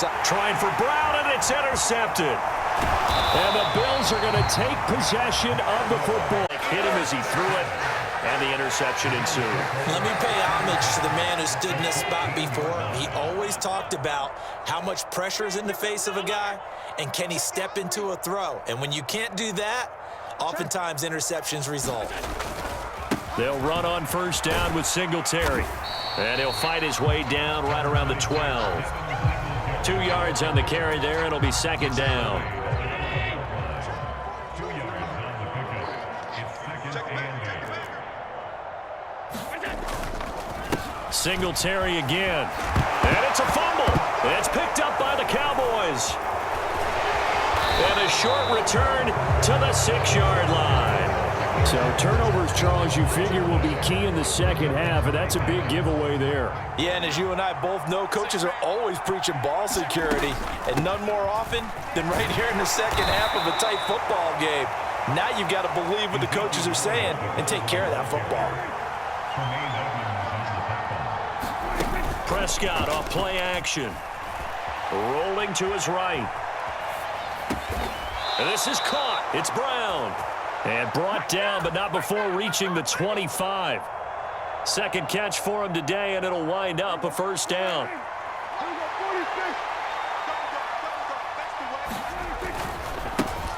side. Trying for Brown, and it's intercepted. And the Bills are going to take possession of the football. Hit him as he threw it, and the interception ensued. Let me pay homage to the man who stood in this spot before. He always talked about how much pressure is in the face of a guy, and can he step into a throw. And when you can't do that, oftentimes interceptions result. They'll run on first down with Singletary. And he'll fight his way down right around the 12. 2 yards on the carry there. It'll be second down. Singletary again. And it's a fumble. It's picked up by the Cowboys. And a short return to the 6-yard line. So turnovers, Charles, you figure will be key in the second half, and that's a big giveaway there. Yeah, and as you and I both know, coaches are always preaching ball security, and none more often than right here in the second half of a tight football game. Now you've got to believe what the coaches are saying and take care of that football. Prescott off play action. Rolling to his right. And this is caught. It's Brown. And brought down, but not before reaching the 25. Second catch for him today, and it'll wind up a first down.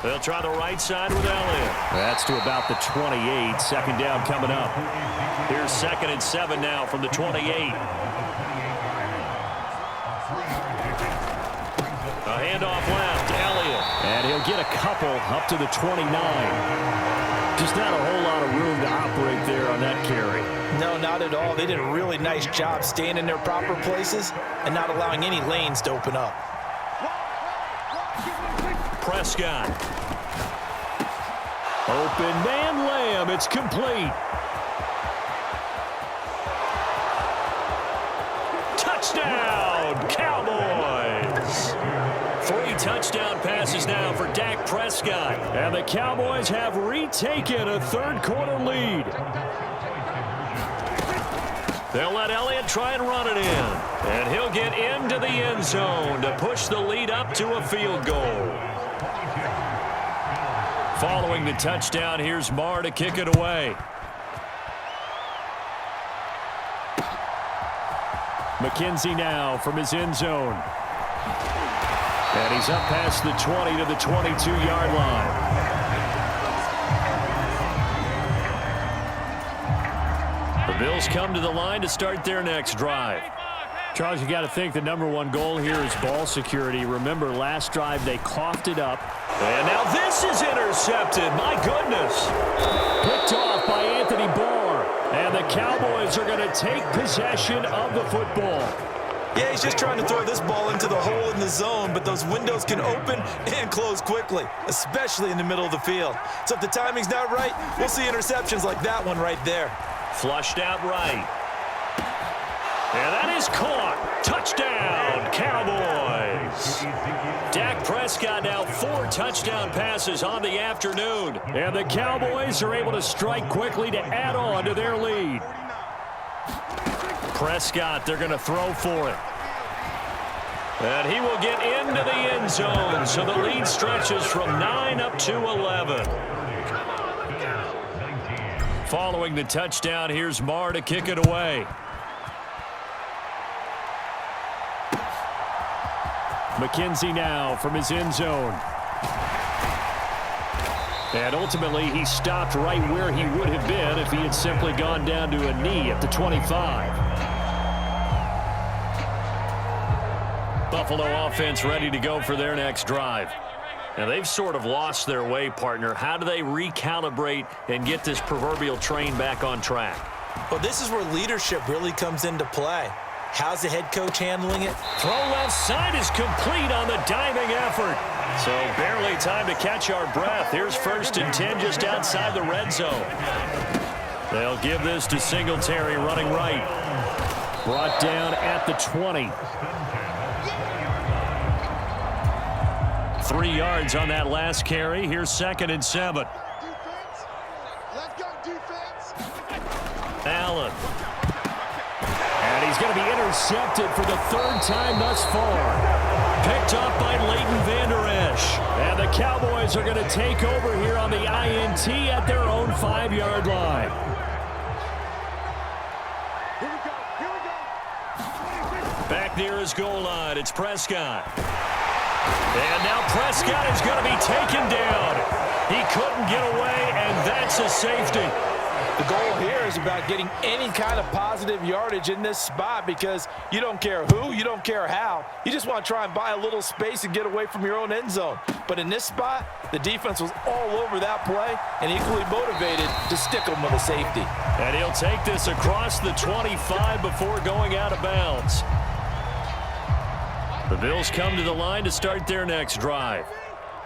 They'll try the right side with Elliott. That's to about the 28. Second down coming up. Here's 2nd and 7 now from the 28. A handoff left, Elliott. And he'll get a couple up to the 29. Just not a whole lot of room to operate there on that carry. No, not at all. They did a really nice job staying in their proper places and not allowing any lanes to open up. Prescott. Open man Lamb. It's complete. Touchdown, Cowboys. 3 touchdown passes now for Dak Prescott. And the Cowboys have retaken a third-quarter lead. They'll let Elliott try and run it in. And he'll get into the end zone to push the lead up to a field goal. Following the touchdown, here's Marr to kick it away. McKenzie now from his end zone. And he's up past the 20 to the 22-yard line. The Bills come to the line to start their next drive. Charles, you got to think the #1 goal here is ball security. Remember, last drive they coughed it up. And now this is intercepted. My goodness. Picked off by Anthony Barr. And the Cowboys are going to take possession of the football. Yeah, he's just trying to throw this ball into the hole in the zone, but those windows can open and close quickly, especially in the middle of the field. So if the timing's not right, we'll see interceptions like that one right there. Flushed out right. And that is caught. Touchdown, Cowboys. Dak Prescott now 4 touchdown passes on the afternoon. And the Cowboys are able to strike quickly to add on to their lead. Prescott, they're going to throw for it. And he will get into the end zone. So the lead stretches from 9 up to 11. Following the touchdown, here's Marr to kick it away. McKenzie now from his end zone. And ultimately, he stopped right where he would have been if he had simply gone down to a knee at the 25. Buffalo offense ready to go for their next drive. Now, they've sort of lost their way, partner. How do they recalibrate and get this proverbial train back on track? Well, this is where leadership really comes into play. How's the head coach handling it? Throw left side is complete on the diving effort. So barely time to catch our breath. Here's 1st and 10 just outside the red zone. They'll give this to Singletary running right. Brought down at the 20. 3 yards on that last carry. Here's 2nd and 7. Allen. And he's going to be intercepted for the 3rd time thus far. picked off by Leighton Vander Esch. And the Cowboys are going to take over here on the INT at their own 5-yard line. Back near his goal line, it's Prescott. And now Prescott is going to be taken down. He couldn't get away, and that's a safety. The goal here is about getting any kind of positive yardage in this spot because you don't care who, you don't care how. You just want to try and buy a little space and get away from your own end zone. But in this spot, the defense was all over that play and equally motivated to stick them with a safety. And he'll take this across the 25 before going out of bounds. The Bills come to the line to start their next drive.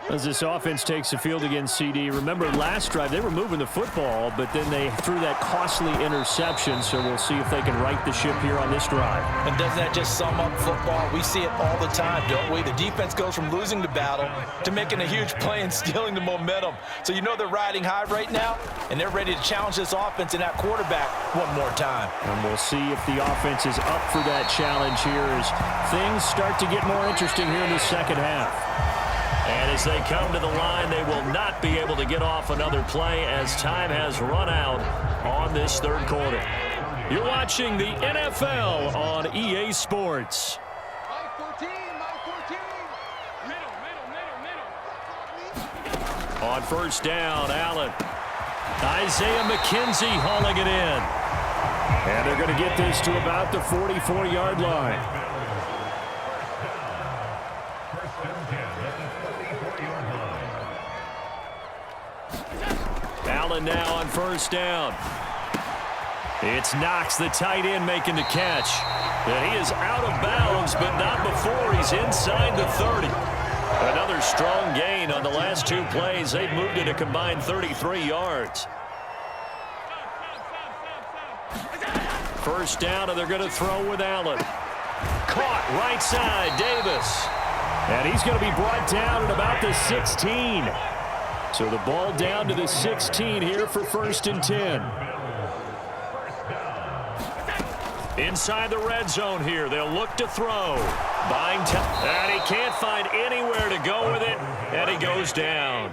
As this offense takes the field against CD, remember last drive they were moving the football, but then they threw that costly interception, so we'll see if they can right the ship here on this drive. And doesn't that just sum up football? We see it all the time, don't we? The defense goes from losing the battle to making a huge play and stealing the momentum. So you know they're riding high right now, and they're ready to challenge this offense and that quarterback one more time. And we'll see if the offense is up for that challenge here as things start to get more interesting here in the second half. And as they come to the line, they will not be able to get off another play as time has run out on this third quarter. You're watching the NFL on EA Sports. On first down, Allen. Isaiah McKenzie hauling it in. And they're going to get this to about the 44-yard line. Allen now on first down. It's Knox, the tight end, making the catch. And he is out of bounds, but not before he's inside the 30. Another strong gain on the last two plays. They've moved it a combined 33 yards. First down, and they're going to throw with Allen. Caught right side, Davis. And he's going to be brought down at about the 16. So the ball down to the 16 here for 1st and 10. Inside the red zone here. They'll look to throw. Buying time. And he can't find anywhere to go with it. And he goes down.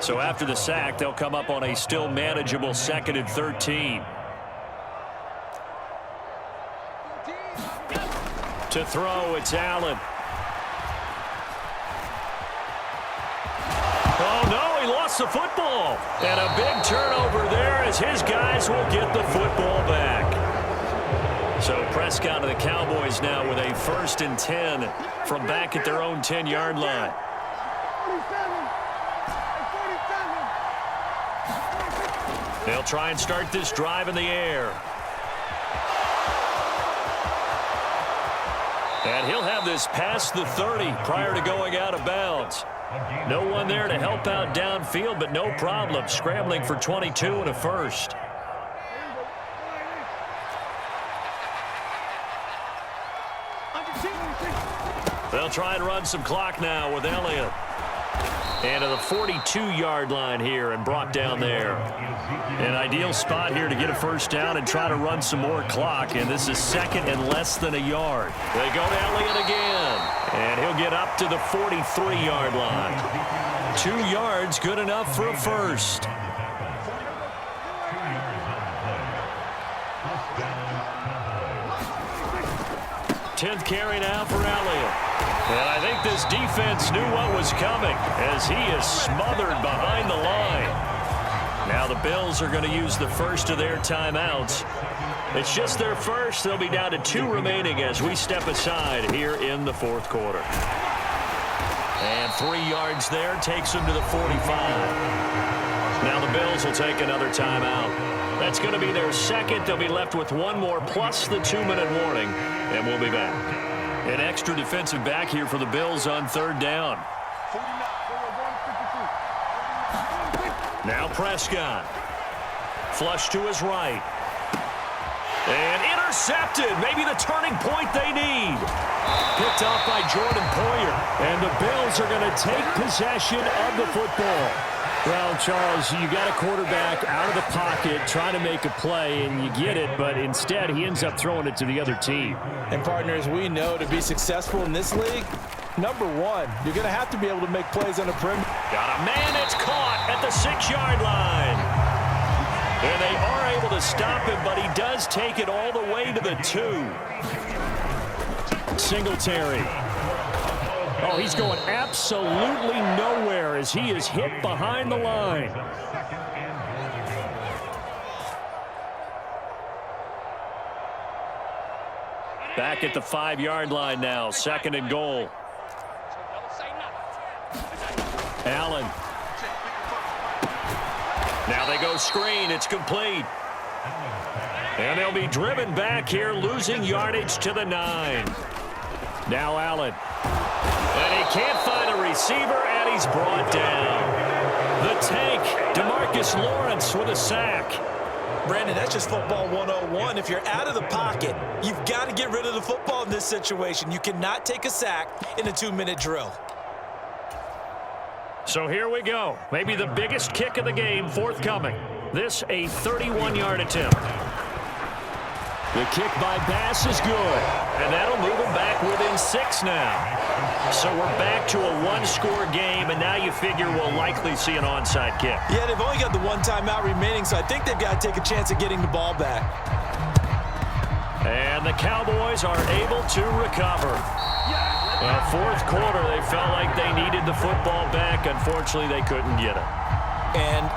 So after the sack, they'll come up on a still manageable 2nd and 13. To throw, it's Allen. Oh, no, he lost the football. And a big turnover there as his guys will get the football back. So Prescott and the Cowboys now with a 1st and 10 from back at their own 10-yard line. They'll try and start this drive in the air. And he'll have this past the 30 prior to going out of bounds. No one there to help out downfield, but no problem. Scrambling for 22 and a first. They'll try and run some clock now with Elliott. And to the 42-yard line here and brought down there. An ideal spot here to get a first down and try to run some more clock. And this is 2nd and less than a yard. They go to Elliott again. And he'll get up to the 43-yard line. 2 yards, good enough for a first. Tenth carry now for Elliott. And I think this defense knew what was coming as he is smothered behind the line. Now the Bills are going to use the first of their timeouts. It's just their first. They'll be down to 2 remaining as we step aside here in the 4th quarter. And 3 yards there takes them to the 45. Now the Bills will take another timeout. That's going to be their 2nd. They'll be left with 1 more plus the 2-minute warning, and we'll be back. An extra defensive back here for the Bills on 3rd down. Now Prescott. Flush to his right. And intercepted. Maybe the turning point they need. Picked off by Jordan Poyer. And the Bills are going to take possession of the football. Well, Charles, you got a quarterback out of the pocket trying to make a play, and you get it, but instead he ends up throwing it to the other team. And, partners, we know to be successful in this league, Number one, you're going to have to be able to make plays on the perimeter. Got a man, it's caught at the 6-yard line. And they are able to stop him, but he does take it all the way to the 2. Singletary. Oh, he's going absolutely nowhere as he is hit behind the line. Back at the 5-yard line now, 2nd and goal. Allen. Now they go screen. It's complete. And they'll be driven back here, losing yardage to the 9. Now Allen. And he can't find a receiver, and he's brought down. The tank, DeMarcus Lawrence with a sack. Brandon, that's just football 101. If you're out of the pocket, you've got to get rid of the football in this situation. You cannot take a sack in a 2-minute drill. So here we go. Maybe the biggest kick of the game forthcoming. This a 31-yard attempt. The kick by Bass is good. And that'll move them back within 6 now. So we're back to a 1-score game, and now you figure we'll likely see an onside kick. Yeah, they've only got the 1 timeout remaining, so I think they've got to take a chance at getting the ball back. And the Cowboys are able to recover. Well, 4th quarter, they felt like they needed the football back. Unfortunately, they couldn't get it. And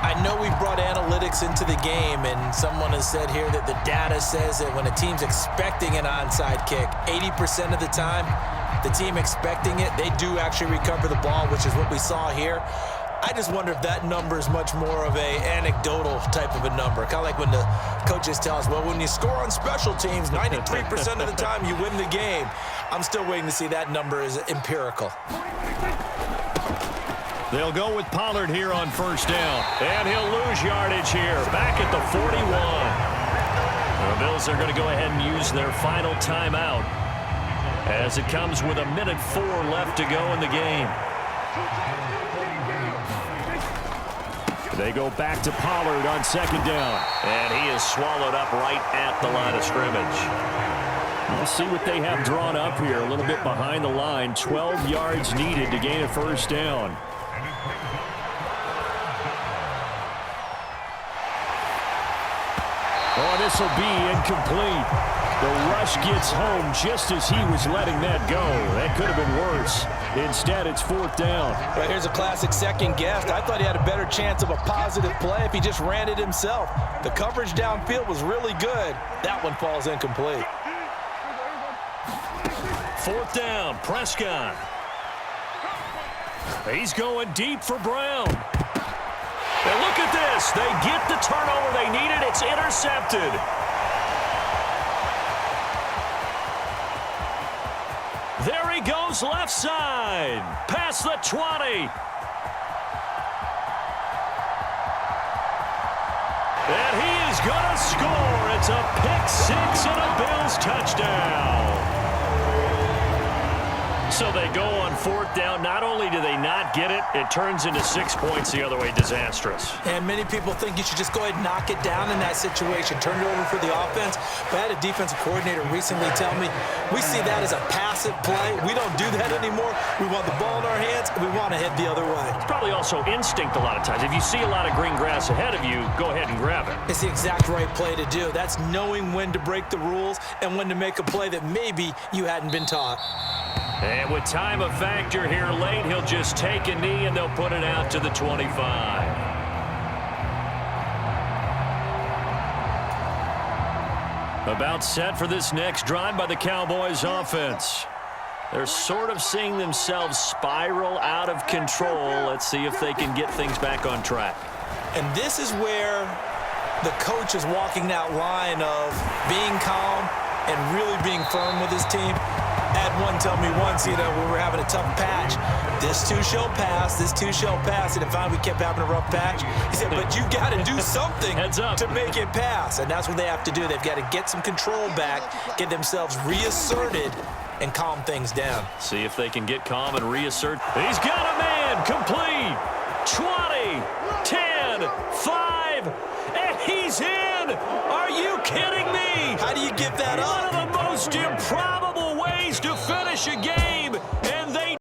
I know we've brought analytics into the game, and someone has said here that the data says that when a team's expecting an onside kick, 80% of the time, the team expecting it, they do actually recover the ball, which is what we saw here. I just wonder if that number is much more of a anecdotal type of a number. Kind of like when the coaches tell us, well, when you score on special teams, 93% of the time you win the game. I'm still waiting to see that number is empirical. They'll go with Pollard here on 1st down. And he'll lose yardage here, back at the 41. The Bills are going to go ahead and use their final timeout as it comes with 1:04 left to go in the game. They go back to Pollard on 2nd down. And he is swallowed up right at the line of scrimmage. We'll see what they have drawn up here. A little bit behind the line. 12 yards needed to gain a 1st down. Oh, this will be incomplete. The rush gets home just as he was letting that go. That could have been worse. Instead, it's 4th down. Right, here's a classic second guess. I thought he had a better chance of a positive play if he just ran it himself. The coverage downfield was really good. That one falls incomplete. 4th down, Prescott. He's going deep for Brown. And look at this. They get the turnover they needed. It's intercepted. There he goes left side. Past the 20. And he is going to score. It's a pick-6 and a Bills touchdown. So they go on 4th down. Not only do they not get it, it turns into 6 points the other way. Disastrous. And many people think you should just go ahead and knock it down in that situation. Turn it over for the offense. But I had a defensive coordinator recently tell me, we see that as a passive play. We don't do that anymore. We want the ball in our hands, and we want to head the other way. It's probably also instinct a lot of times. If you see a lot of green grass ahead of you, go ahead and grab it. It's the exact right play to do. That's knowing when to break the rules and when to make a play that maybe you hadn't been taught. And with time a factor here late, he'll just take a knee and they'll put it out to the 25. About set for this next drive by the Cowboys offense. They're sort of seeing themselves spiral out of control. Let's see if they can get things back on track. And this is where the coach is walking that line of being calm and really being firm with his team. I had one tell me once, when we were having a tough patch, this too shall pass, this too shall pass, and if finally we kept having a rough patch, he said, but you got to do something to make it pass, and that's what they have to do. They've got to get some control back, get themselves reasserted, and calm things down. See if they can get calm and reassert. He's got a man, complete, 20, 10, 5, and he's in. Are you kidding me? How do you give that up? One of the most improbable ways to finish a game.